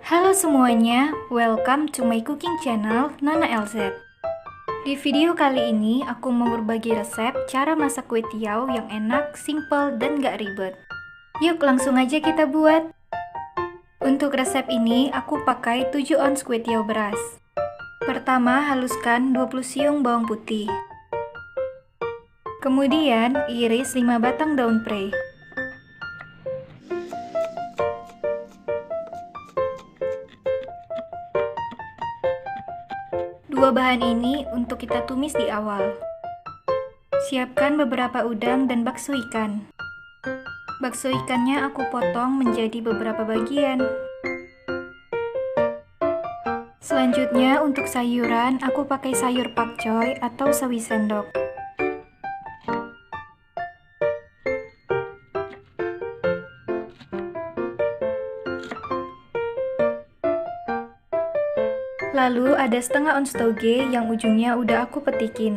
Halo semuanya, welcome to my cooking channel Nona LZ. Di video kali ini aku mau berbagi resep cara masak kue tiaw yang enak, simple, dan gak ribet. Yuk langsung aja kita buat. Untuk resep ini aku pakai 7 ons kue tiaw beras. Pertama haluskan 20 siung bawang putih. Kemudian iris 5 batang daun pre. Dua bahan ini untuk kita tumis di awal. Siapkan beberapa udang dan bakso ikan. Bakso ikannya aku potong menjadi beberapa bagian. Selanjutnya untuk sayuran aku pakai sayur pakcoy atau sawi sendok. Lalu ada setengah ons toge yang ujungnya udah aku petikin.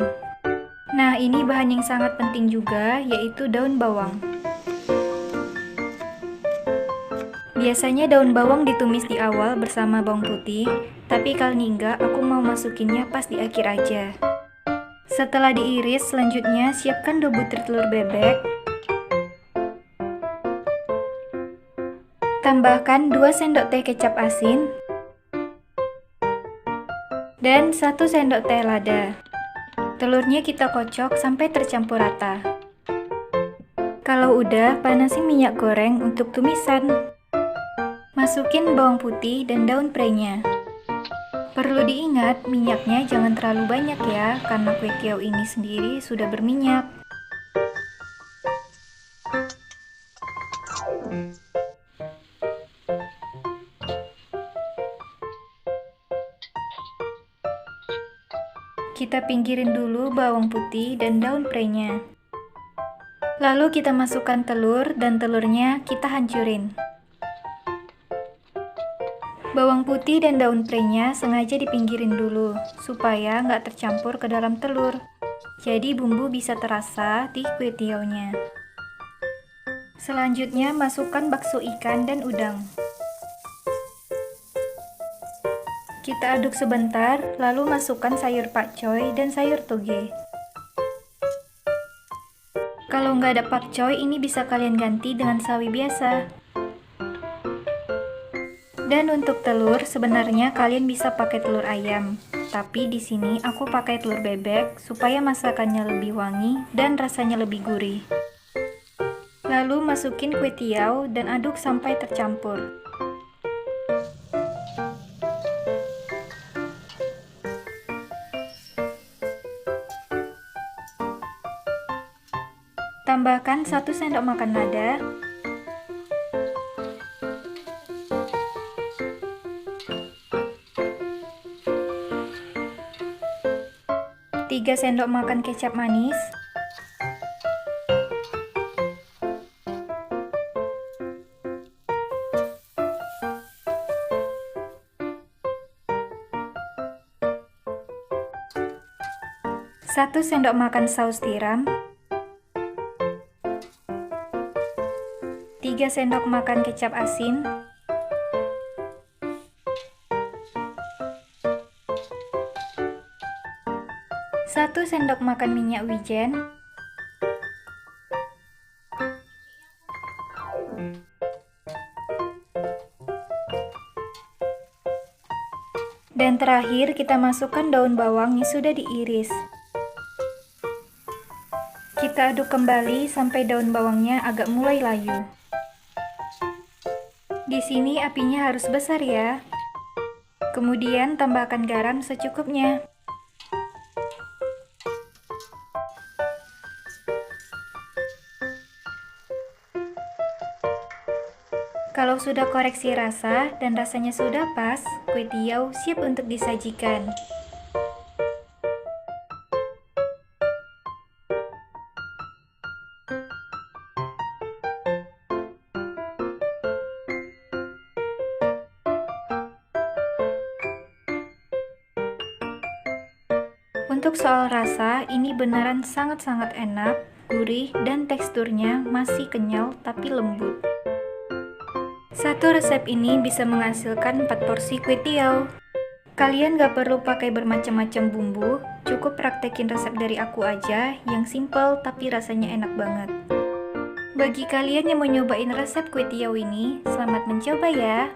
Nah, ini bahan yang sangat penting juga, yaitu daun bawang. Biasanya daun bawang ditumis di awal bersama bawang putih, tapi kali ini enggak, aku mau masukinnya pas di akhir aja. Setelah diiris, selanjutnya siapkan 2 butir telur bebek. Tambahkan 2 sendok teh kecap asin dan 1 sendok teh lada. Telurnya kita kocok sampai tercampur rata. Kalau udah, panasin minyak goreng untuk tumisan. Masukin bawang putih dan daun prenya. Perlu diingat, minyaknya jangan terlalu banyak ya, karena kue tiaw ini sendiri sudah berminyak. Kita pinggirin dulu bawang putih dan daun prenya. Lalu kita masukkan telur dan telurnya kita hancurin. Bawang putih dan daun prenya sengaja dipinggirin dulu, supaya nggak tercampur ke dalam telur. Jadi bumbu bisa terasa di kue tiawnya. Selanjutnya masukkan bakso ikan dan udang. Kita aduk sebentar, lalu masukkan sayur pakcoy dan sayur toge. Kalau nggak ada pakcoy, ini bisa kalian ganti dengan sawi biasa. Dan untuk telur, sebenarnya kalian bisa pakai telur ayam. Tapi di sini aku pakai telur bebek supaya masakannya lebih wangi dan rasanya lebih gurih. Lalu masukin kue tiaw dan aduk sampai tercampur. Tambahkan 1 sendok makan lada, 3 sendok makan kecap manis, 1 sendok makan saus tiram, 3 sendok makan kecap asin, 1 sendok makan minyak wijen, dan terakhir kita masukkan daun bawang yang sudah diiris. Kita aduk kembali sampai daun bawangnya agak mulai layu. Di sini apinya harus besar ya. Kemudian tambahkan garam secukupnya. Kalau sudah koreksi rasa dan rasanya sudah pas, kue tiaw siap untuk disajikan. Untuk soal rasa, ini beneran sangat-sangat enak, gurih, dan teksturnya masih kenyal tapi lembut. Satu resep ini bisa menghasilkan 4 porsi kue tiaw. Kalian gak perlu pakai bermacam-macam bumbu, cukup praktekin resep dari aku aja yang simple tapi rasanya enak banget. Bagi kalian yang mau nyobain resep kue tiaw ini, selamat mencoba ya!